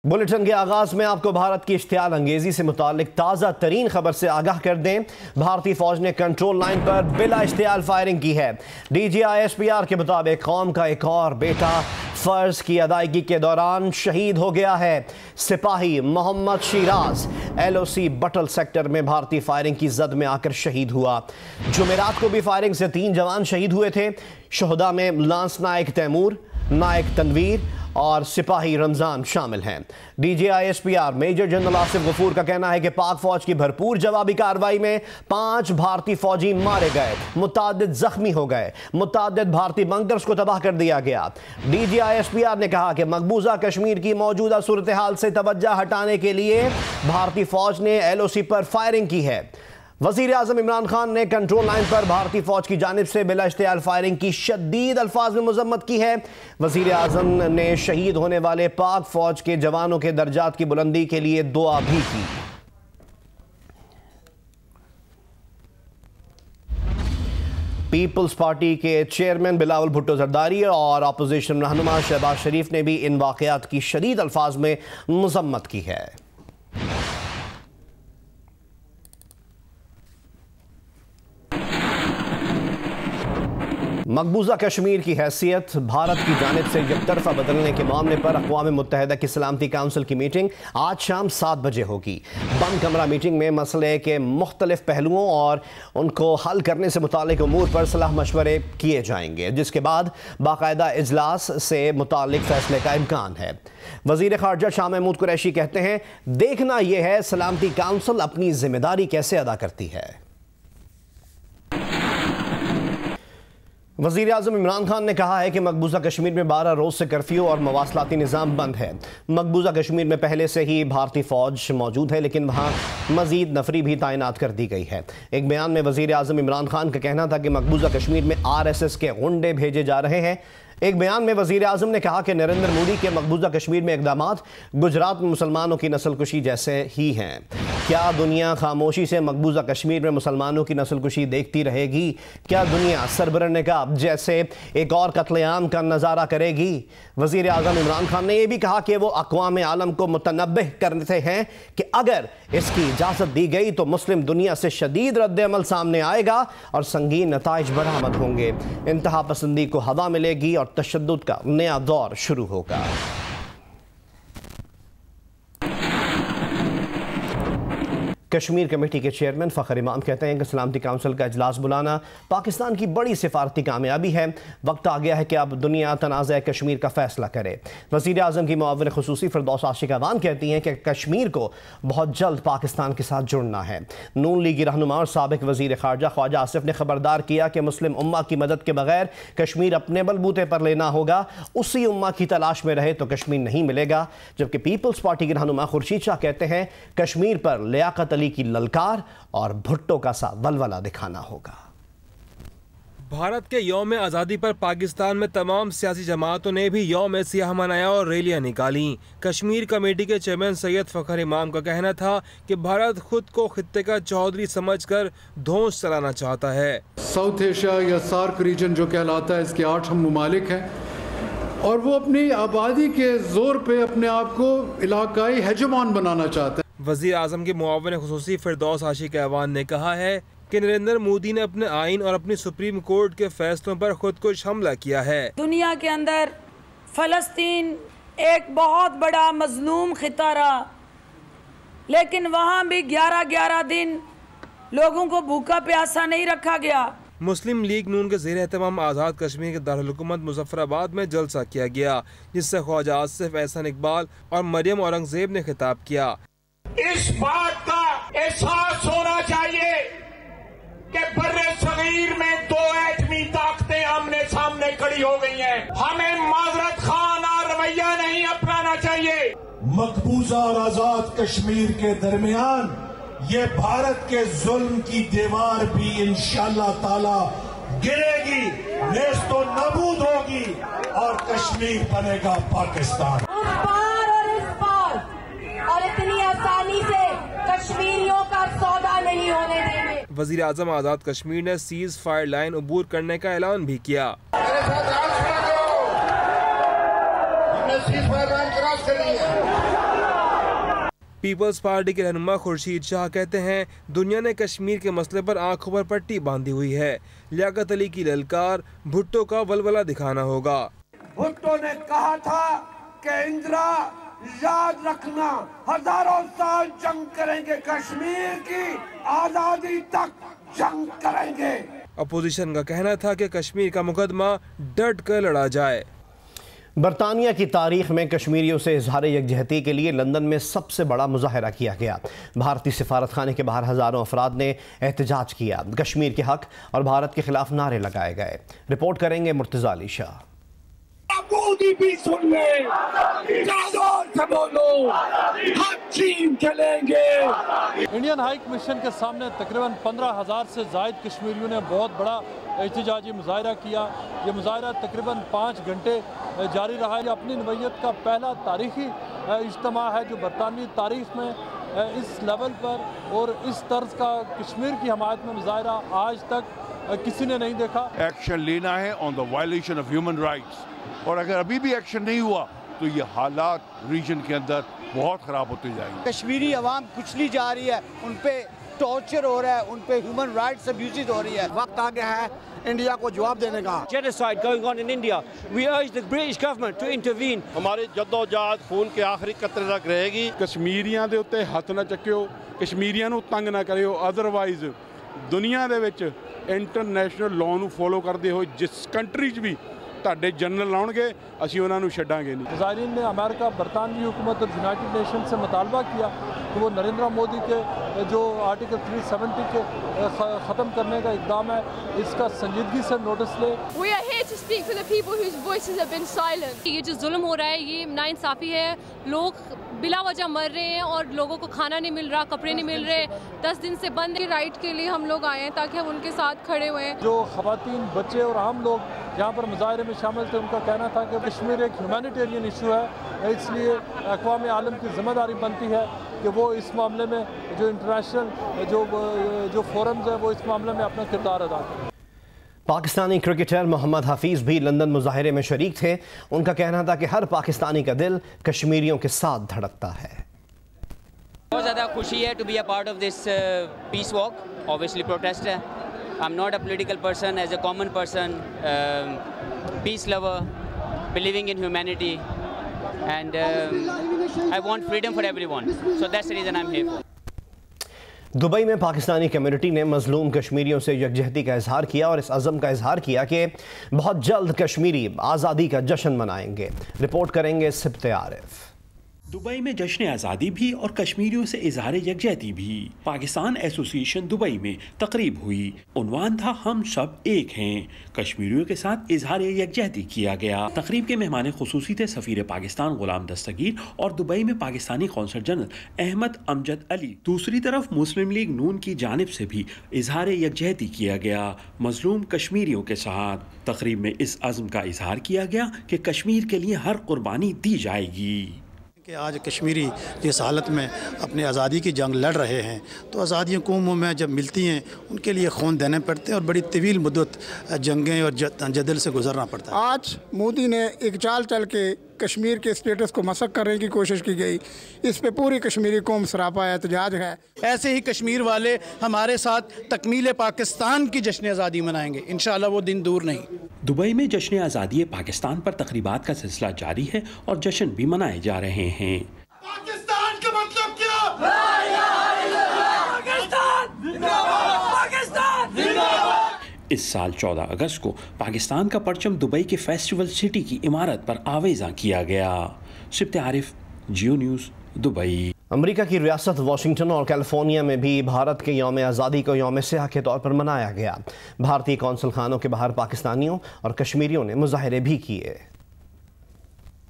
Bulletin के आगाज में आपको भारत की इश्तियाल अंगेजी से मुतालिक ताज़ा तरीन खबर से आगाह कर दें। भारतीय फौज ने कंट्रोल लाइन पर बिला इश्तियाल फायरिंग की है। DGISPR के मुताबिक कौम का एक और बेटा फर्ज की अदायगी के दौरान शहीद हो गया है। सिपाही मोहम्मद शिराज LOC बटल सेक्टर में भारतीय फायरिंग की जद में आकर शहीद हुआ। जुमेरात को भी फायरिंग से 3 जवान शहीद हुए थे। शोहदा में लांस नायक तैमूर, नायक तनवीर और सिपाही रमजान शामिल हैं। DGISPR major general Asif Ghafoor का कहना है कि पाक फौज की भरपूर जवाबी कार्रवाई में 5 भारतीय फौजी मारे गए, मुतादिद जख्मी हो गए, मुतादिद भारतीय बंकर्स को तबाह कर दिया गया। DGISPR ने कहा कि मकबूजा कश्मीर की मौजूदा सूरत हाल से तवज्जो हटाने के लिए भारतीय फौज ने LOC पर फायरिंग की है। वज़ीर आज़म इमरान खान ने कंट्रोल लाइन पर भारतीय फौज की जानिब से बिला इश्तियाल फायरिंग की शदीद अल्फाज में मज़म्मत की है। वज़ीर आज़म ने शहीद होने वाले पाक फौज के जवानों के दर्जात की बुलंदी के लिए दुआ भी की। पीपल्स पार्टी के चेयरमैन बिलावल भुट्टो जरदारी और अपोजिशन रहनुमा शहबाज शरीफ ने भी इन वाक़यात की शदीद अल्फाज में मज़म्मत की है। मकबूजा कश्मीर की हैसियत भारत की जानिब से यकतरफा बदलने के मामले पर अक़वाम मुत्तहिदा की सलामती काउंसिल की मीटिंग आज शाम 7 बजे होगी। बंद कमरा मीटिंग में मसले के मुख्तलिफ पहलुओं और उनको हल करने से मुतालिक उमूर पर सलाह मशवरे किए जाएंगे, जिसके बाद बाकायदा इजलास से मुतालिक फैसले का इम्कान है। वज़ीर ख़ारजा शाह महमूद कुरैशी कहते हैं, देखना यह है सलामती काउंसिल अपनी जिम्मेदारी कैसे अदा करती है। वज़ीर आज़म इमरान खान ने कहा है कि मकबूजा कश्मीर में 12 रोज़ से कर्फ्यू और मवासलाती निज़ाम बंद है। मकबूजा कश्मीर में पहले से ही भारतीय फ़ौज मौजूद है, लेकिन वहाँ मज़ीद नफरी भी तैनात कर दी गई है। एक बयान में वज़ीर आज़म इमरान खान का कहना था कि मकबूजा कश्मीर में RSS के गुंडे भेजे जा रहे हैं। एक बयान में वज़ीर आज़म ने कहा कि नरेंद्र मोदी के मकबूजा कश्मीर में इक़दामात गुजरात में मुसलमानों की नस्लकुशी जैसे ही हैं। क्या दुनिया खामोशी से मकबूजा कश्मीर में मुसलमानों की नस्लकुशी देखती रहेगी? क्या दुनिया सरबरन नकाब जैसे एक और कत्लेआम का नज़ारा करेगी? वज़ीर आज़म इमरान खान ने यह भी कहा कि वो अक़वाम आलम को मुतनब्बिह करते हैं कि अगर इसकी इजाज़त दी गई तो मुस्लिम दुनिया से शदीद रद्द-ए-अमल सामने आएगा और संगीन नताइज बरामद होंगे। इंतहा पसंदी को हवा मिलेगी और तशद्दुद का नया दौर शुरू होगा। कश्मीर कमेटी के चेयरमैन फ़खर इमाम कहते हैं कि सलामती काउंसिल का इजलास बुलाना पाकिस्तान की बड़ी सिफारती कामयाबी है। वक्त आ गया है कि अब दुनिया तनाज़ा कश्मीर का फ़ैसला करे। वज़ीर आज़म की मुआविन ख़ुसूसी फ़िरदौस आशिक़ अवान कहती हैं कि कश्मीर को बहुत जल्द पाकिस्तान के साथ जुड़ना है। नून लीगी रहनुमा और साबिक़ वज़ीर ख़ारजा ख्वाजा आसिफ ने खबरदार किया कि मुस्लिम उम्मा की मदद के बगैर कश्मीर अपने बलबूते पर लेना होगा। उसी उम्मा की तलाश में रहे तो कश्मीर नहीं मिलेगा। जबकि पीपल्स पार्टी के रहनुमा खुर्शीद शाह कहते हैं कश्मीर पर लियाकत अली की ललकार और भुट्टो का सा वलवला दिखाना होगा। भारत के यौम आज़ादी पर पाकिस्तान में तमाम सियासी जमातों ने भी यौम सियाह मनाया और रैलियां निकाली। कश्मीर कमेटी के चेयरमैन सैयद फ़खर इमाम का कहना था कि भारत खुद को खित्ते का चौधरी समझकर धौंस चलाना चाहता है। साउथ एशिया या सार्क रीजन जो कहलाता है, इसके 8 हम ममालिक हैं और वो अपनी आबादी के जोर पे अपने आप को इलाकाई हेजमान बनाना चाहते हैं। वज़ीर आज़म के मुआविन ख़ुसूसी फ़िरदौस आशिक़ अवान ने कहा है कि नरेंद्र मोदी ने अपने आइन और अपनी सुप्रीम कोर्ट के फैसलों पर खुदकुश हमला किया है। दुनिया के अंदर फ़लस्तीन एक बहुत बड़ा मजलूम खिता रहा, लेकिन वहाँ भी 11-11 दिन लोगों को भूखा प्यासा नहीं रखा गया। मुस्लिम लीग नून के ज़ेर एहतमाम आज़ाद कश्मीर के दारुल हुकूमत मुज़फ़्फ़राबाद में जलसा किया गया, जिससे ख्वाजा आसिफ, एहसन इकबाल और मरियम औरंगज़ेब ने खिताब किया। इस बात का एहसास होना चाहिए कि बर्रे सगीर में 2 एटमी ताकतें आमने सामने खड़ी हो गई हैं। हमें माजरत खाना रवैया नहीं अपनाना चाहिए। मकबूजा और आजाद कश्मीर के दरमियान ये भारत के जुल्म की दीवार भी इंशाअल्लाह ताला गिरेगी, नेस्तो नबूद होगी और कश्मीर बनेगा पाकिस्तान। उस पार और इस पार और इतनी आसानी से कश्मीरियों का सौदा नहीं होने देंगे। वज़ीर आज़म आज़ाद कश्मीर ने सीज फायर लाइन अबूर करने का ऐलान भी किया। हमने सीज फायर लाइन क्रॉस कर ली है। پیپلز پارٹی کے رہنما خورشید شاہ کہتے ہیں دنیا نے کشمیر کے مسئلے پر آنکھوں پر پٹی باندھی ہوئی ہے. لیاقت علی کی للکار بھٹو کا ولولہ دکھانا ہوگا. بھٹو نے کہا تھا کہ اندرا یاد رکھنا ہزاروں سال جنگ کریں گے، کشمیر کی آزادی تک جنگ کریں گے. اپوزیشن کا کہنا تھا کہ کشمیر کا مقدمہ ڈٹ کر لڑا جائے. برطانیہ کی تاریخ میں کشمیریوں سے اظہار یکجہتی کے لیے لندن میں سب سے بڑا مظاہرہ کیا گیا. بھارتی سفارت خانے کے باہر ہزاروں افراد نے احتجاج کیا. کشمیر کے حق اور بھارت کے خلاف نعرے لگائے گئے. رپورٹ کریں گے مرتضی علی شاہ. مودی بھی سن لیں، سے بولو، ہم چین چلیں گے. انڈین ہائی کمیشن کے سامنے تقریباً 15,000 سے زائد کشمیریوں نے بہت بڑا احتجاجی مظاہرہ کیا. یہ مظاہرہ تقریباً 5 گھنٹے جاری رہا. یہ اپنی نوعیت کا پہلا تاریخی اجتماع ہے جو برطانوی تاریخ میں اس لیول پر اور اس طرز کا کشمیر کی حمایت میں مظاہرہ آج تک کسی نے نہیں دیکھا. ایکشن لینا ہے آن دا وائلیشن آف ہیومن رائٹس، اور اگر ابھی بھی ایکشن نہیں ہوا تو یہ حالات ریجن کے اندر بہت خراب ہوتے جائیں گے. کشمیری عوام کچلی جا رہی ہے، ان پہ ٹارچر ہو رہا ہے، ان پہ ہیومن رائٹس ابیوزز ہو رہی ہے. وقت آ گیا ہے انڈیا کو جواب دینے کا. Genocide going on in India. We urge the British government to intervene. ہماری جدوجہد خون کے آخری قطرے تک رہے گی. کشمیریاں دے ਉੱਤੇ ਹੱਥ ਨਾ ਚੱਕਿਓ, کشمیریاں ਨੂੰ ਤੰਗ ਨਾ ਕਰਿਓ. ਅਦਰਵਾਈਜ਼ ਦੁਨੀਆ ਦੇ ਵਿੱਚ ਇੰਟਰਨੈਸ਼ਨਲ ਲਾਅ ਨੂੰ ਫੋਲੋ ਕਰਦੇ ਹੋਏ ਜਿਸ ਕੰਟਰੀ 'ਚ ਵੀ ਤੁਹਾਡੇ جنرل آؤنگے اسی انہوں نے چھڈاں گے نہیں. مظاہرین نے امریکہ، برطانوی حکومت اور یونائٹڈ نیشن سے مطالبہ کیا کہ وہ نریندر مودی کے جو آرٹیکل 370 کے ختم کرنے کا اقدام ہے اس کا سنجیدگی سے نوٹس لے. We are here to speak for the people whose voices have been silent. یہ جو ظلم ہو رہا ہے یہ ناانصافی ہے. لوگ بلا وجہ مر رہے ہیں اور لوگوں کو کھانا نہیں مل رہا، کپڑے نہیں مل رہے. 10 دن سے بند رائٹ کے لیے ہم لوگ آئے ہیں تاکہ ہم ان کے ساتھ کھڑے ہوئے. جو خواتین، بچے اور عام لوگ جہاں پر مظاہرے میں شامل تھے ان کا کہنا تھا کہ کشمیر ایک ہیومینیٹیرین ایشو ہے، اس لیے اقوام عالم کی ذمہ داری بنتی ہے کہ وہ اس معاملے میں جو انٹرنیشنل جو فورمز ہیں وہ اس معاملے میں اپنا کردار ادا کریں. پاکستانی کرکٹر محمد حفیظ بھی لندن مظاہرے میں شریک تھے. ان کا کہنا تھا کہ ہر پاکستانی کا دل کشمیریوں کے ساتھ دھڑکتا ہے. بہت زیادہ خوشی ہے to be a part of this peace walk. obviously protest ہے. I'm not a political person, as a common person, peace lover, believing in humanity, and I want freedom for everyone. So that's the reason I'm here for. Dubai میں Pakistani community نے مظلوم کشمیریوں سے یکجہتی کا اظہار کیا اور اس عزم کا اظہار کیا کہ بہت جلد کشمیری آزادی کا جشن منائیں گے. رپورٹ کریں گے سبت عارف. دبئی میں جشن آزادی بھی اور کشمیریوں سے اظہار یکجہتی بھی. پاکستان ایسوسی ایشن دبئی میں تقریب ہوئی. عنوان تھا ہم سب ایک ہیں. کشمیریوں کے ساتھ اظہار یکجہتی کیا گیا. تقریب کے مہمان خصوصی تھے سفیر پاکستان غلام دستگیر اور دبئی میں پاکستانی قونصل جنرل احمد امجد علی. دوسری طرف مسلم لیگ نون کی جانب سے بھی اظہار یکجہتی کیا گیا مظلوم کشمیریوں کے ساتھ. تقریب میں اس عزم کا اظہار کیا گیا کہ کشمیر کے لیے ہر قربانی دی جائے گی. کہ آج کشمیری جس حالت میں اپنی آزادی کی جنگ لڑ رہے ہیں تو آزادیوں قوموں میں جب ملتی ہیں ان کے لیے خون دینے پڑتے ہیں اور بڑی طویل مدت جنگیں اور جدل سے گزرنا پڑتا ہے. آج مودی نے ایک چال چل کے کشمیر کے اسٹیٹس کو مسخ کرنے کی کوشش کی گئی. اس پہ پوری کشمیری قوم سراپا احتجاج ہے. ایسے ہی کشمیر والے ہمارے ساتھ تکمیل پاکستان کی جشن آزادی منائیں گے. انشاءاللہ وہ دن دور نہیں. دبئی میں جشن آزادی پاکستان پر تقریبات کا سلسلہ جاری ہے اور جشن بھی منائے جا رہے ہیں. پاکستان کا مطلب کیا؟ اس سال 14 اگست کو پاکستان کا پرچم دبئی کے فیسٹیول سٹی کی عمارت پر آویزاں کیا گیا. سبت عارف، جیو نیوز، دبئی. امریکہ کی ریاست واشنگٹن اور کیلیفورنیا میں بھی بھارت کے یوم آزادی کو یوم سیاہ کے طور پر منایا گیا. بھارتی قونصل خانوں کے باہر پاکستانیوں اور کشمیریوں نے مظاہرے بھی کیے.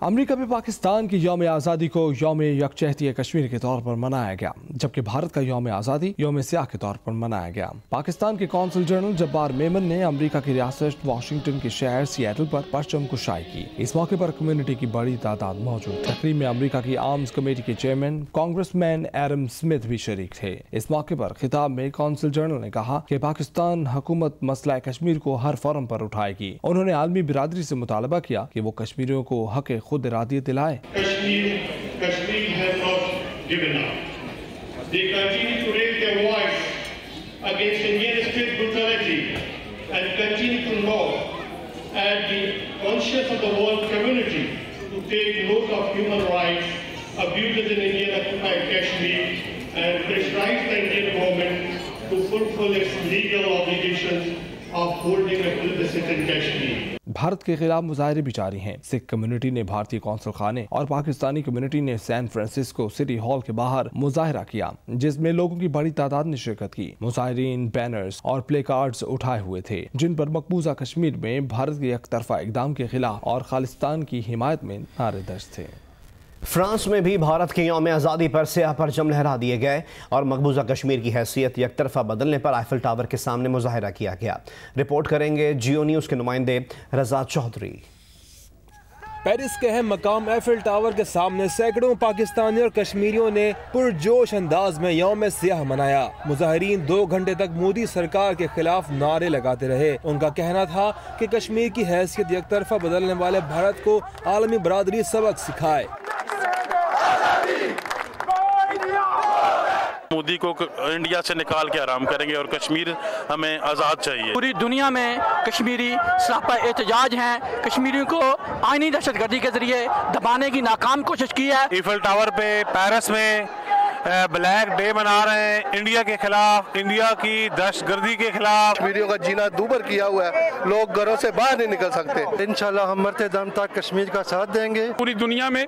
امریکہ میں پاکستان کی یوم آزادی کو یوم یکجہتی کشمیر کے طور پر منایا گیا، جبکہ بھارت کا یوم آزادی یوم سیاہ کے طور پر منایا گیا. پاکستان کے قونصل جنرل جبار میمن نے امریکہ کی ریاست واشنگٹن کے شہر سیاٹل پر پرچم کشائی کی. اس موقع پر کمیونٹی کی بڑی تعداد موجود. تقریب میں امریکہ کی آرمز کمیٹی کے چیئرمین کانگریس مین ایڈم اسمتھ بھی شریک تھے. اس موقع پر خطاب میں قونصل جنرل نے کہا کہ پاکستان حکومت مسئلہ کشمیر کو ہر فورم پر اٹھائے گی. انہوں نے عالمی برادری سے مطالبہ کیا کہ وہ کشمیریوں کو حق خود ارادیت دلائے. Kashmir has lost given up. They continue to raise their voice against Indian state brutality and continue to nod at the conscience of the world community to take note of human rights abuses in Indian occupied Kashmir and pressurize the Indian government to fulfill its legal obligations of holding a plebiscite in Kashmir. Bharat के खिलाफ मुजाहरे भी जारी हैं। Sikh community ने भारतीय council खाने और Pakistani community ने सैन फ्रांसिस्को सिटी हॉल के बाहर मुजाहरा किया, जिसमें लोगों की बड़ी तादाद ने शिरकत की। मुजाहिरीन बैनर्स और प्ले कार्ड्स उठाए हुए थे, जिन पर मकबूजा कश्मीर में भारत के एकतरफा इक़दाम के खिलाफ और खालिस्तान की हिमायत में नारे दर्ज थे। फ्रांस में भी भारत के यौम आज़ादी पर स्याह परचम लहरा दिए गए और मकबूजा कश्मीर की हैसियत यकतरफा बदलने पर आईफिल टावर के सामने मुजाहरा किया गया। रिपोर्ट करेंगे जियो न्यूज़ के नुमाइंदे रजा चौधरी। पेरिस के अहम मकाम एफिल टावर के सामने सैकड़ों पाकिस्तानी और कश्मीरियों ने पुरजोश अंदाज में यौम स्याह मनाया। मुजाहिरीन 2 घंटे तक मोदी सरकार के खिलाफ नारे लगाते रहे। उनका कहना था कि कश्मीर की हैसियत यकतरफा बदलने वाले भारत को आलमी बरादरी सबक सिखाए। मोदी को इंडिया से निकाल के आराम करेंगे और कश्मीर हमें आज़ाद चाहिए। पूरी दुनिया में कश्मीरी सरापा एहतजाज हैं। कश्मीरियों को आईनी दहशतगर्दी के जरिए दबाने की नाकाम कोशिश की है। ईफल टावर पे पेरिस में ब्लैक डे मना रहे हैं इंडिया के खिलाफ, इंडिया की दहशतगर्दी के खिलाफ। कश्मीरियों का जीना दूभर किया हुआ है, लोग घरों से बाहर नहीं निकल सकते। इंशाल्लाह हम मरते दम तक कश्मीर का साथ देंगे। पूरी दुनिया में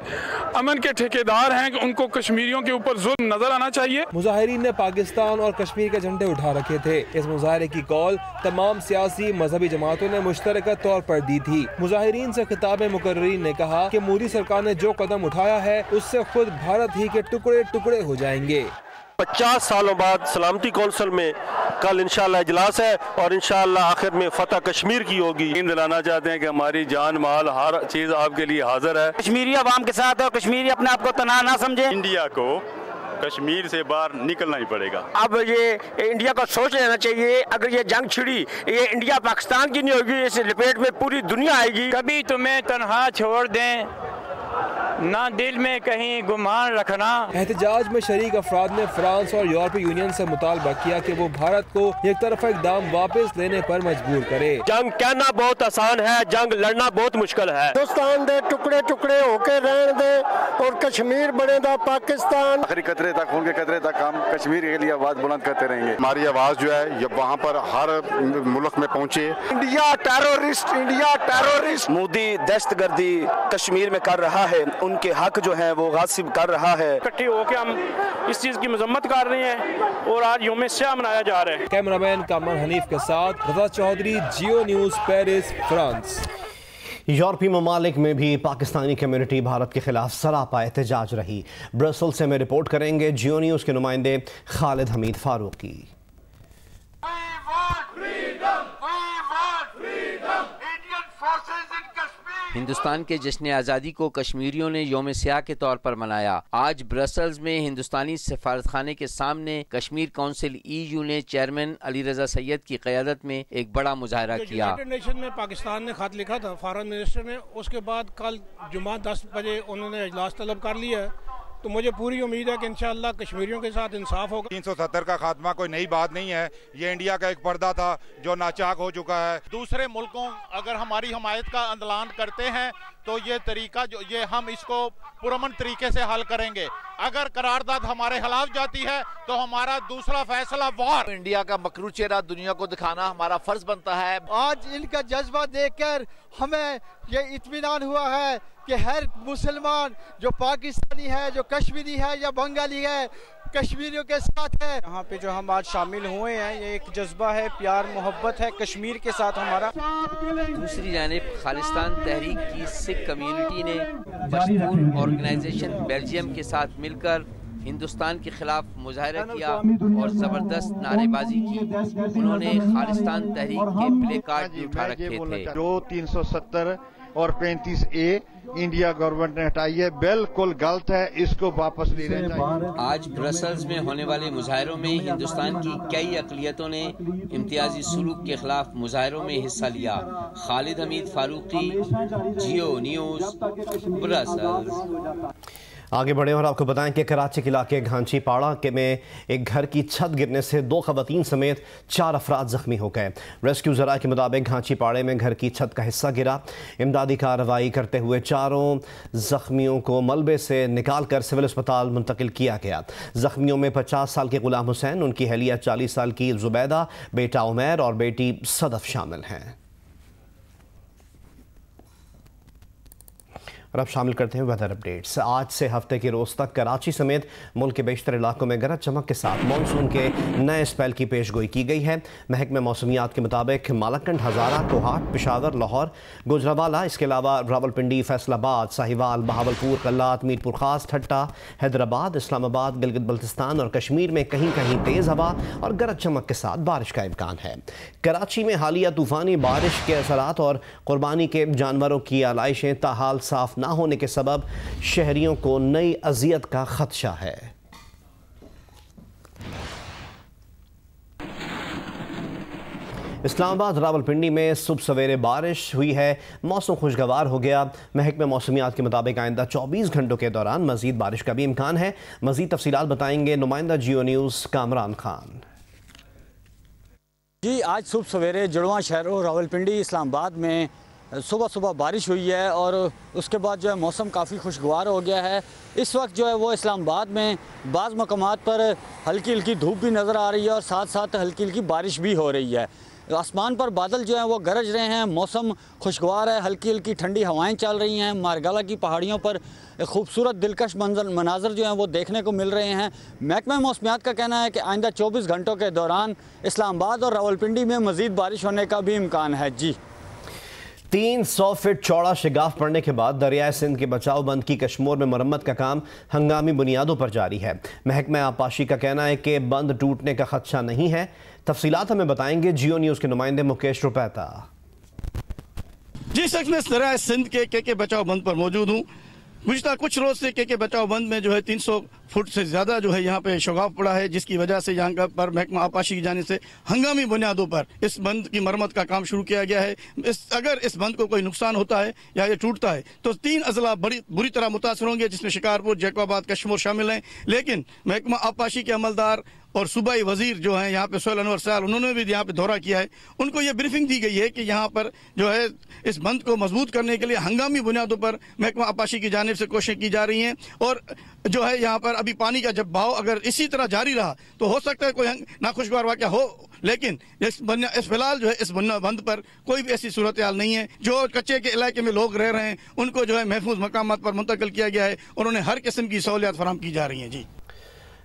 अमन के ठेकेदार हैं कि उनको कश्मीरियों के ऊपर जुल्म नजर आना चाहिए। मुजाहिरीन ने पाकिस्तान और कश्मीर के झंडे उठा रखे थे। इस मुजाहरे की कॉल तमाम सियासी मजहबी जमातों ने मुश्तरका तौर पर दी थी। मुजाहिरीन से खिताब में मुकर्रीन ने कहा कि मोदी सरकार ने जो कदम उठाया है उससे खुद भारत ही के टुकड़े टुकड़े हो जाएंगे। 50 सालों बाद सलामती कौंसिल में कल इंशाल्लाह इजलास है और इंशाल्लाह आखिर में फतह कश्मीर की होगी। दिलाना चाहते हैं कि हमारी जान माल हर चीज आपके लिए हाजिर है। कश्मीरी अवाम के साथ है, कश्मीरी अपने आप को तनाव ना समझे। इंडिया को कश्मीर से बाहर निकलना ही पड़ेगा। अब ये इंडिया को सोच लेना चाहिए, अगर ये जंग छिड़ी ये इंडिया पाकिस्तान की नहीं होगी, इस लपेट में पूरी दुनिया आएगी। कभी तुम्हें तनहा छोड़ दें ना दिल में कहीं गुमान रखना। एहतजाज में शरीक अफराद ने फ्रांस और यूरोपीय यूनियन से मुतालबा किया कि वो भारत को एक तरफा इक़दाम वापस लेने पर मजबूर करे। जंग कहना बहुत आसान है, जंग लड़ना बहुत मुश्किल है। हिंदुस्तान दे टुकड़े टुकड़े होके रहने दे और कश्मीर बनेगा पाकिस्तान। आखिरी कतरे तक, खून के कतरे तक हम कश्मीर के लिए आवाज बुलंद करते रहेंगे। हमारी आवाज जो है ये वहाँ पर हर मुल्क में पहुँचे। India terrorist, India terrorist. Modi दहशतगर्दी कश्मीर में कर रहा है, उनके हक जो है वो गासिब कर रहा है। इकट्ठे होकर हम इस चीज की मजम्मत कर रहे हैं और आज यौम स्याह मनाया जा रहा है। कैमरामैन कामरान हनीफ के साथ रजा चौधरी, जियो न्यूज़, पेरिस, फ्रांस। यूरोपीय ममालिक में भी पाकिस्तानी कम्युनिटी भारत के खिलाफ सरापा एहतजाज रही। ब्रसेल से में रिपोर्ट करेंगे जियो न्यूज़ के नुमाइंदे खालिद हमीद फारूकी। हिंदुस्तान के जश्न आज़ादी को कश्मीरियों ने यौम स्याह के तौर पर मनाया। आज ब्रसेल्स में हिंदुस्तानी सफारतखाने के सामने कश्मीर काउंसिल EU ने चेयरमैन अली रजा सैयद की क़यादत में एक बड़ा मुजाहरा किया। यूनाइटेड नेशन में पाकिस्तान ने खत लिखा था फॉरेन मिनिस्टर ने, उसके बाद कल जुम्मा 10 बजे उन्होंने इजलास तलब कर लिया है। तो मुझे पूरी उम्मीद है कि इंशाअल्लाह कश्मीरियों के साथ इंसाफ होगा। 370 का खात्मा कोई नई बात नहीं है, ये इंडिया का एक पर्दा था जो नाचाक हो चुका है। दूसरे मुल्कों अगर हमारी हमायत का ऐलान करते हैं तो ये तरीका जो ये हम इसको पुरअमन तरीके से हल करेंगे। अगर करारदाद हमारे खिलाफ जाती है तो हमारा दूसरा फैसला वार। इंडिया का मकरू चेहरा दुनिया को दिखाना हमारा फर्ज बनता है। आज इनका जज्बा देखकर हमें ये इत्मीनान हुआ है कि हर मुसलमान जो पाकिस्तानी है, जो कश्मीरी है या बंगाली है, कश्मीरियों के साथ है। यहाँ पे जो हम आज शामिल हुए हैं ये एक जज्बा है, प्यार मोहब्बत है कश्मीर के साथ हमारा। दूसरी जानिब खालिस्तान तहरीक की सिख कम्युनिटी ने मशहूर ऑर्गेनाइजेशन बेल्जियम के साथ मिलकर हिंदुस्तान के खिलाफ मुजाहरा किया और जबरदस्त नारेबाजी की। उन्होंने खालिस्तान तहरीक के प्ले कार्ड भी उठा रखे थे। जो 370 और 35A इंडिया गवर्नमेंट ने हटाई है, बिल्कुल गलत है, इसको वापस लेना चाहिए। आज ब्रसेल्स में होने वाले मुजाहरों में हिंदुस्तान की कई अक़लियतों ने इम्तियाजी सुलूक के खिलाफ मुजाहरों में हिस्सा लिया। खालिद हमीद फारूकी, जियो न्यूज़, ब्रसेल्स। आगे बढ़े और आपको बताएं कि कराची के इलाके घांची पाड़ा के में एक घर की छत गिरने से 2 खवातीन समेत 4 अफराद जख्मी हो गए। रेस्क्यू ज़रा के मुताबिक घांची पाड़े में घर की छत का हिस्सा गिरा। इमदादी कार्रवाई करते हुए चारों जख्मियों को मलबे से निकाल कर सिविल अस्पताल मुंतकिल किया गया। जख्मियों में 50 साल के गुलाम हुसैन, उनकी अहलिया 40 साल की जुबैदा, बेटा उमैर और बेटी सदफ शामिल हैं। और अब शामिल करते हैं वेदर अपडेट्स। आज से हफ्ते के रोज़ तक कराची समेत मुल्क के बेशतर इलाकों में गरज चमक के साथ मानसून के नए स्पेल की पेशगोई की गई है। महकमे मौसमियात के मुताबिक मालाकंड, हज़ारा, कोहाट, पेशावर, लाहौर, गुजरावाला, इसके अलावा रावलपिंडी, फैसलाबाद, साहिवाल, बहावलपुर, कल्लात, मीरपुर खास, ठट्टा, हैदराबाद, इस्लामाबाद, गिलगित बल्तिस्तान और कश्मीर में कहीं कहीं तेज़ हवा और गरज चमक के साथ बारिश का इम्कान है। कराची में हालिया तूफ़ानी बारिश के असरात और कुर्बानी के जानवरों की आलाइशें ताहाल साफ ना होने के सबब शहरियों को नई अजियत का खदशा है। इस्लामाबाद, रावलपिंडी में सुबह सवेरे बारिश हुई है, मौसम खुशगवार हो गया। महकमे मौसमियात के मुताबिक आइंदा 24 घंटों के दौरान मजीद बारिश का भी इम्कान है। मजीद तफसीलात बताएंगे नुमाइंदा जियो न्यूज़ कामरान खान। जी, आज सुबह सवेरे जुड़वा शहरों रावलपिंडी, इस्लामाबाद में सुबह बारिश हुई है और उसके बाद जो है मौसम काफ़ी खुशगवार हो गया है। इस वक्त जो है वो इस्लामाबाद में बाज़ मकामात पर हल्की हल्की धूप भी नज़र आ रही है और साथ साथ हल्की हल्की बारिश भी हो रही है। आसमान पर बादल जो हैं वो गरज रहे हैं, मौसम खुशगवार है, हल्की हल्की ठंडी हवाएं चल रही हैं। मारगाला की पहाड़ियों पर खूबसूरत दिलकश मनाजर जो हैं वो देखने को मिल रहे हैं। महकमा मौसमियात का कहना है कि आइंदा 24 घंटों के दौरान इस्लामाबाद और रावलपिंडी में मज़ीद बारिश होने का भी इम्कान है। जी, 300 फीट चौड़ा शिगाफ पड़ने के बाद दरियाए सिंध के बचाव बंद की कश्मोर में मरम्मत का काम हंगामी बुनियादों पर जारी है। महकमा आबपाशी का कहना है कि बंद टूटने का खदशा नहीं है। तफसीलात हमें बताएंगे जियो न्यूज़ के नुमाइंदे मुकेश रुपैता। जी, शख्स में दरियाए सिंध के बचाव बंद पर मौजूद हूँ। गुज़िश्ता कुछ रोज से के बचाव बंद में जो है 300 फुट से ज़्यादा जो है यहाँ पे शगाफ पड़ा है, जिसकी वजह से यहाँ पर महकमा आबपाशी की जानिब से हंगामी बुनियादों पर इस बंद की मरम्मत का काम शुरू किया गया है। अगर इस बंद को कोई नुकसान होता है या ये टूटता है तो 3 अजला बुरी तरह मुतासर होंगे, जिसमें शिकारपुर, जैकोबाद, कश्मीर शामिल हैं। लेकिन महकमा आबपाशी के अमलदार और सूबाई वजीर जो हैं यहाँ पे सोहेल अनवर साहब, उन्होंने भी यहाँ पे दौरा किया है। उनको ये ब्रीफिंग दी गई है कि यहाँ पर जो है इस बंद को मजबूत करने के लिए हंगामी बुनियादों पर महकमा आबपाशी की जानिब से कोशिशें की जा रही हैं। और जो है यहाँ पर अभी पानी का जब बहाव अगर इसी तरह जारी रहा तो हो सकता है कोई नाखुशगवार वाक़या हो, लेकिन इस फिलहाल जो है इस बंद पर कोई भी ऐसी सूरत हाल नहीं है। जो कच्चे के इलाके में लोग रह रहे हैं उनको जो है महफूज मकामात पर मुंतकिल किया गया है और उन्हें हर किस्म की सहूलियत फराहम की जा रही हैं। जी,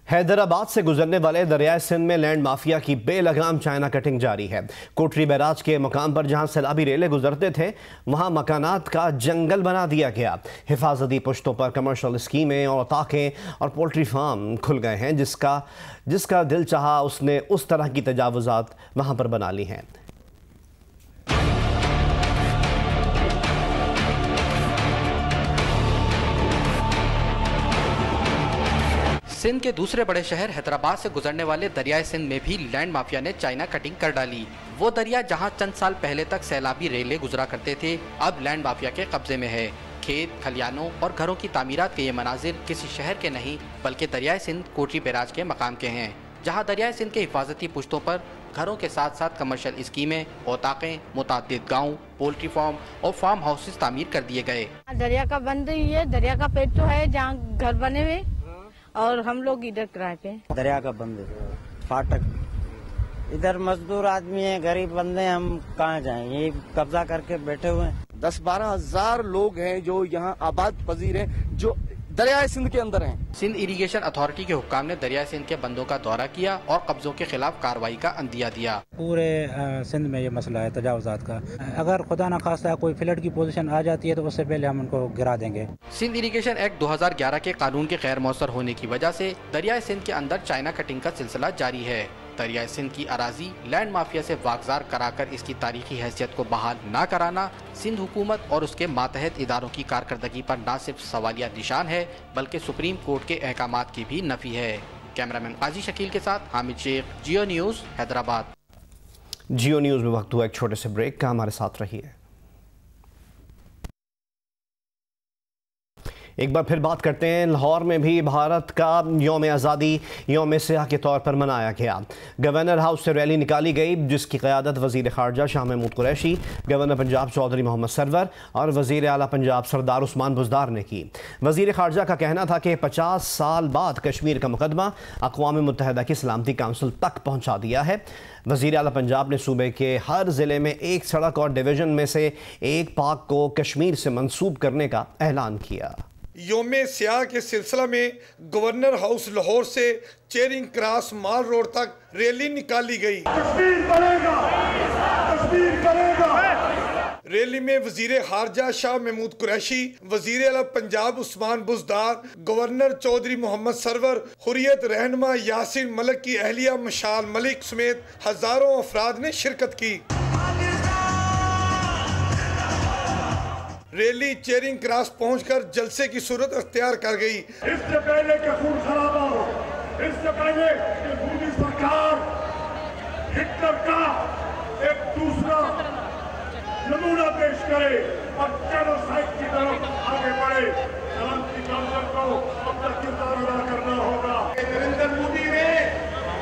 हैदराबाद से गुजरने वाले दरियाए सिंध में लैंड माफिया की बेलगाम चाइना कटिंग जारी है। कोटरी बैराज के मकाम पर जहां सैलाबी रेले गुजरते थे वहां मकानात का जंगल बना दिया गया। हिफाजती पुश्तों पर कमर्शियल स्कीमें और ताकें और पोल्ट्री फार्म खुल गए हैं। जिसका दिल चाहा उसने उस तरह की तजावुजात वहां पर बना ली हैं। सिंध के दूसरे बड़े शहर हैदराबाद से गुजरने वाले दरियाए सिंध में भी लैंड माफिया ने चाइना कटिंग कर डाली। वो दरिया जहां चंद साल पहले तक सैलाबी रेले गुजरा करते थे, अब लैंड माफिया के कब्जे में है। खेत, खलियानों और घरों की तामीरात के ये मनाजिर किसी शहर के नहीं बल्कि दरियाए सिंध कोटरी बैराज के मकाम के हैं, जहाँ दरियाए सिंध के हिफाजती पुश्तों पर घरों के साथ साथ कमर्शियल स्कीमें, औताकें, मुताद्दिद गाँव, पोल्ट्री फार्म और फार्म हाउसेस तामीर कर दिए गए। दरिया का बंद ही है, दरिया का पेट तो है जहाँ घर बने हुए और हम लोग इधर किराए पे। दरिया का बंद है, फाटक, इधर मजदूर आदमी है, गरीब बंदे, हम कहाँ जाएंगे, ये कब्जा करके बैठे हुए हैं। 10-12 हजार लोग हैं जो यहाँ आबाद पजीर हैं, जो दरियाए सिंध के अंदर हैं। सिंध इरिगेशन अथॉरिटी के हुक्काम ने दरियाए सिंध के बंदों का दौरा किया और कब्जों के खिलाफ कार्रवाई का अंदिया दिया। पूरे सिंध में ये मसला है तजावुजात का। अगर खुदा न खास्ता कोई फ्लड की पोजीशन आ जाती है तो उससे पहले हम उनको गिरा देंगे। सिंध इरिगेशन एक्ट 2011 के कानून के गैर मौसर होने की वजह से दरियाए सिंध के अंदर चाइना कटिंग का सिलसिला जारी है। दरियाए सिंध की अराजी लैंड माफिया से वागजार कराकर इसकी तारीखी हैसियत को बहाल न कराना सिंध हुकूमत और उसके मातहत इदारों की कारकर्दगी पर न सिर्फ सवालिया निशान है बल्कि सुप्रीम कोर्ट के अहकामात की भी नफी है। कैमरामैन काजी शकील के साथ हामिद शेख, जियो न्यूज़, हैदराबाद। जियो न्यूज़ में वक्त हुआ एक छोटे से ब्रेक का, हमारे साथ रहिए। ایک بار پھر بات کرتے ہیں لاہور میں بھی بھارت کا یوم آزادی یوم سیاہ کے طور پر منایا گیا۔ گورنر ہاؤس سے ریلی نکالی گئی جس کی قیادت وزیر خارجہ شاہ محمود قریشی، گورنر پنجاب چودھری محمد سرور اور وزیر اعلیٰ پنجاب سردار عثمان بزدار نے کی۔ وزیر خارجہ کا کہنا تھا کہ 50 سال بعد کشمیر کا مقدمہ اقوام متحدہ کی سلامتی کونسل تک پہنچا دیا ہے۔ وزیر اعلیٰ پنجاب نے صوبے کے ہر ضلع میں ایک سڑک اور ڈویژن میں سے ایک پارک کو کشمیر سے منسوب کرنے کا اعلان کیا۔ یوم سیاہ کے سلسلہ میں گورنر ہاؤس لاہور سے چیرنگ کراس مال روڈ تک ریلی نکالی گئی۔ کشمیر بنے گا، کشمیر بنے گا۔ ریلی میں وزیر خارجہ شاہ محمود قریشی، وزیر اعلیٰ پنجاب عثمان بزدار، گورنر چودھری محمد سرور، حریت رہنما یاسین ملک کی اہلیہ مشال ملک سمیت ہزاروں افراد نے شرکت کی۔ ریلی چیرنگ کراس پہنچ کر جلسے کی صورت اختیار کر گئی۔ اس سے پہلے کہ خون خرابہ ہو، اس سے پہلے کہ مودی سرکار ہٹلر کا ایک دوسرا نمونہ پیش کرے اور جینوسائیڈ کی طرف آگے بڑھے، سلامتی کونسل کو اپنا کردار ادا کرنا ہوگا۔ نریندر مودی نے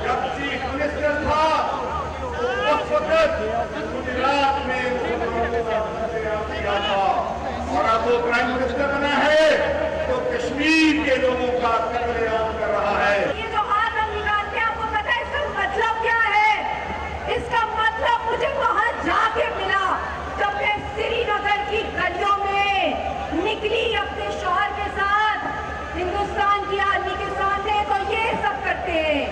جب چیف منسٹر تھا اس وقت گجرات میں کیا تھا، اور اب وہ پرائم منسٹر بنا ہے تو کشمیر کے لوگوں کا قتل عام کر رہا ہے۔ یہ جو ہاتھ ہم نکالتے ہیں آپ کو پتہ ہے اس کا مطلب کیا ہے؟ اس کا مطلب مجھے وہاں جا کے ملا جب میں سری نگر کی گلیوں میں نکلی اپنے شوہر کے ساتھ ہندوستان کی آرمی کے سامنے، تو یہ سب کرتے ہیں،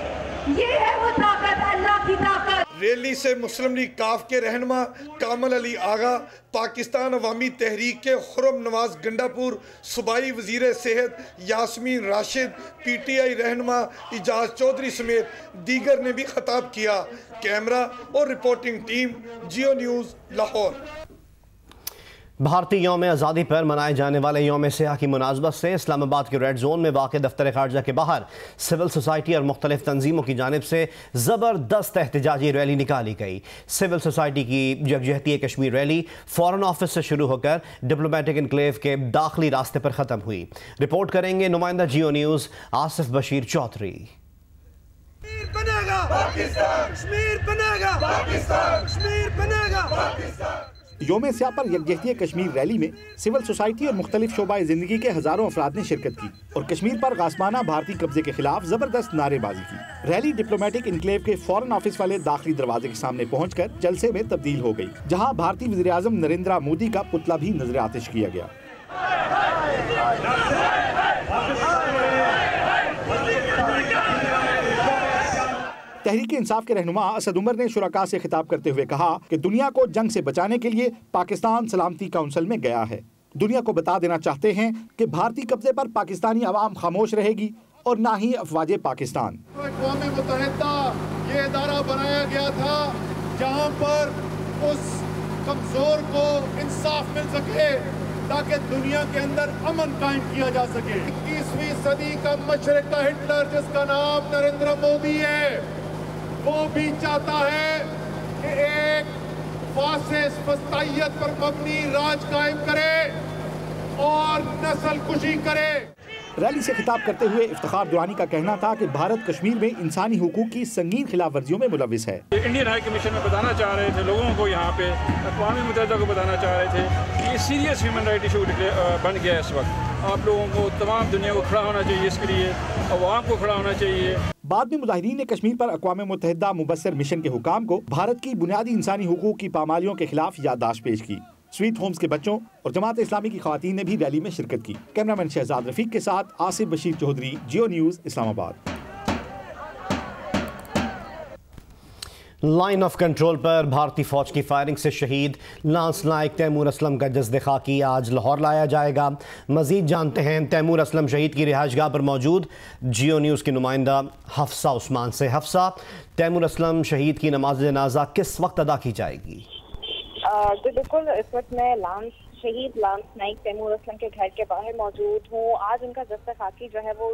یہ ہے وہ طاقت، اللہ کی طاقت۔ ریلی سے مسلم لیگ کاف کے رہنما کامل علی آغا، پاکستان عوامی تحریک کے خرم نواز گنڈا پور، صوبائی وزیر صحت Yasmin Rashid, P T I رہنما اعجاز چودھری سمیت دیگر نے بھی خطاب کیا۔ کیمرہ اور reporting team Geo News Lahore. بھارتی یوم آزادی پر منائے جانے والے یوم سیاہ کی مناسبت سے اسلام آباد کے ریڈ زون میں واقع دفتر خارجہ کے باہر سول سوسائٹی اور مختلف تنظیموں کی جانب سے زبردست احتجاجی ریلی نکالی گئی۔ سول سوسائٹی کی یکجہتی کشمیر ریلی فورن آفس سے شروع ہو کر ڈپلومیٹک انکلیو کے داخلی راستے پر ختم ہوئی۔ رپورٹ کریں گے نمائندہ جیو نیوز آصف بشیر چودھری۔ بنے گا پاکستان، کشمیر بنے گا پاکستان، کشمیر بنے گا پاکستان۔ یوم سیاہ پر یکجہتی کشمیر ریلی میں سول سوسائٹی اور مختلف شعبہ زندگی کے ہزاروں افراد نے شرکت کی اور کشمیر پر غاصبانہ بھارتی قبضے کے خلاف زبردست نعرے بازی کی۔ ریلی ڈپلومیٹک انکلیو کے فورن آفس والے داخلی دروازے کے سامنے پہنچ کر جلسے میں تبدیل ہو گئی، جہاں بھارتی وزیر اعظم نریندر مودی کا پتلا بھی نظر آتش کیا گیا۔ تحریک انصاف کے رہنما اسد عمر نے شرکاء سے خطاب کرتے ہوئے کہا کہ دنیا کو جنگ سے بچانے کے لیے پاکستان سلامتی کونسل میں گیا ہے۔ دنیا کو بتا دینا چاہتے ہیں کہ بھارتی قبضے پر پاکستانی عوام خاموش رہے گی اور نہ ہی افواج پاکستان۔ اقوام متحدہ یہ ادارہ بنایا گیا تھا جہاں پر اس کمزور کو انصاف مل سکے تاکہ دنیا کے اندر امن قائم کیا جا سکے۔ 21ویں صدی کا مشرق کا ہٹلر جس کا نام نریندر مودی ہے، وہ بھی چاہتا ہے کہ ایک فاسد فسطائیت پر مبنی راج قائم کرے اور نسل کشی کرے۔ ریلی سے خطاب کرتے ہوئے افتخار دورانی کا کہنا تھا کہ بھارت کشمیر میں انسانی حقوق کی سنگین خلاف ورزیوں میں ملوث ہے۔ انڈین ہائی کمیشن میں بتانا چاہ رہے تھے لوگوں کو، یہاں پہ اقوام متحدہ کو بتانا چاہ رہے تھے کہ یہ سیریس ہیومن رائٹ ایشو بن گیا ہے اس وقت۔ آپ لوگوں کو، تمام دنیا کو کھڑا ہونا چاہیے، اس کے لیے عوام کو کھڑا ہونا چاہیے۔ بعد میں مظاہرین نے کشمیر پر اقوام متحدہ مبصر مشن کے حکام کو بھارت کی بنیادی انسانی حقوق کی پامالیوں کے خلاف یادداشت پیش کی۔ سویٹ ہومز کے بچوں اور جماعت اسلامی کی خواتین نے بھی ریلی میں شرکت کی۔ کیمرامین شہزاد رفیق کے ساتھ آصف بشیر چودھری، جیو نیوز، اسلام آباد۔ لائن آف کنٹرول پر بھارتی فوج کی فائرنگ سے شہید لانس نائک تیمور اسلم کا جسد خاکی آج لاہور لایا جائے گا۔ مزید جانتے ہیں تیمور اسلم شہید کی رہائش گاہ پر موجود جیو نیوز کی نمائندہ حفصہ عثمان سے۔ حفصہ، تیمور اسلم شہید کی نماز جنازہ کس وقت ادا کی جائے گی؟ بالکل، اس وقت میں لانس शहीद लांस नाइक तैमूर असलम के घर के बाहर मौजूद हूँ। आज उनका जस्ता खाकी जो है वो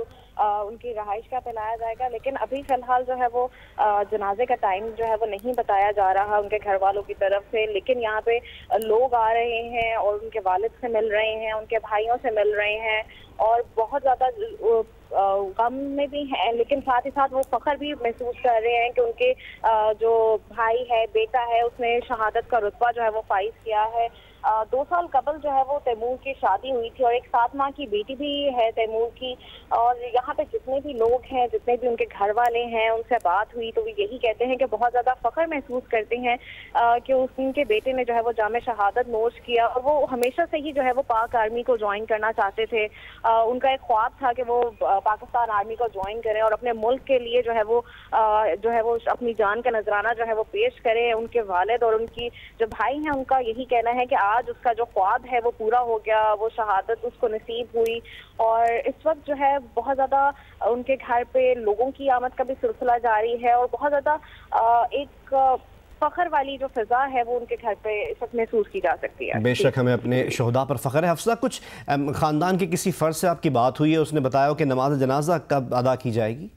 उनकी रहाइश का पिलाया जाएगा, लेकिन अभी फिलहाल जो है वो जनाजे का टाइम जो है वो नहीं बताया जा रहा उनके घर वालों की तरफ से। लेकिन यहाँ पे लोग आ रहे हैं और उनके वालिद से मिल रहे हैं, उनके भाइयों से मिल रहे हैं और बहुत ज़्यादा गम में भी हैं, लेकिन साथ ही साथ वो फख्र भी महसूस कर रहे हैं कि उनके जो भाई है, बेटा है, उसने शहादत का रुतबा जो है वो फाइज किया है। 2 साल कबल जो है वो तैमूर की शादी हुई थी और एक 7 माह की बेटी भी है तैमूर की। और यहाँ पे जितने भी लोग हैं, जितने भी उनके घर वाले हैं, उनसे बात हुई तो वो यही कहते हैं कि बहुत ज़्यादा फख्र महसूस करते हैं कि उनके बेटे ने जो है वो जामे शहादत नोश किया और वो हमेशा से ही जो है वो पाक आर्मी को ज्वाइन करना चाहते थे। उनका एक ख्वाब था कि वो पाकिस्तान आर्मी को ज्वाइन करें और अपने मुल्क के लिए जो है वो अपनी जान का नजराना जो है वो पेश करें। उनके वालिद और उनकी जो भाई हैं, उनका यही कहना है कि आज उसका जो ख्वाब है वो पूरा हो गया, वो शहादत उसको नसीब हुई। और इस वक्त जो है बहुत ज़्यादा उनके घर पे लोगों की आमद का भी सिलसिला जारी है और बहुत ज़्यादा एक फख्र वाली जो फिजा है वो उनके घर पे इस वक्त महसूस की जा सकती है। बेशक हमें अपने शोहदा पर फख्र है। हफ्सा, कुछ ख़ानदान के किसी फ़र्द से आपकी बात हुई है, उसने बताया कि नमाज जनाजा कब अदा की जाएगी?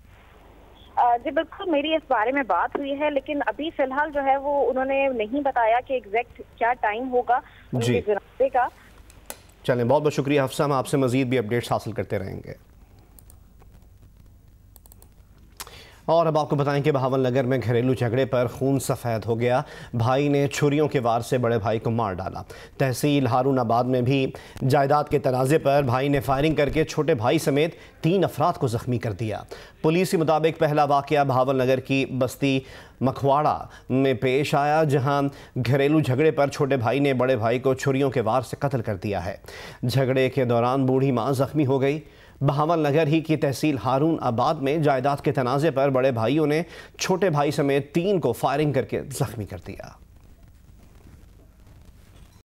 जी बिल्कुल, मेरी इस बारे में बात हुई है, लेकिन अभी फिलहाल जो है वो उन्होंने नहीं बताया कि एग्जैक्ट क्या टाइम होगा उनके जनाजे का। चलें, बहुत बहुत शुक्रिया हफ्सा, हम आपसे मज़ीद भी अपडेट्स हासिल करते रहेंगे। और अब आपको बताएं कि बहावल नगर में घरेलू झगड़े पर खून सफ़ेद हो गया। भाई ने छुरियों के वार से बड़े भाई को मार डाला। तहसील हारूनाबाद में भी जायदाद के तनाज़े पर भाई ने फायरिंग करके छोटे भाई समेत 3 अफराद को ज़ख्मी कर दिया। पुलिस के मुताबिक पहला वाक़या बहावल नगर की बस्ती मखवाड़ा में पेश आया, जहां घरेलू झगड़े पर छोटे भाई ने बड़े भाई को छुरियों के वार से कत्ल कर दिया है। झगड़े के दौरान बूढ़ी माँ ज़ख्मी हो गई। बहावल नगर ही की तहसील हारूनाबाद में जायदाद के तनाज़े पर बड़े भाइयों ने छोटे भाई समेत 3 को फायरिंग करके ज़ख्मी कर दिया।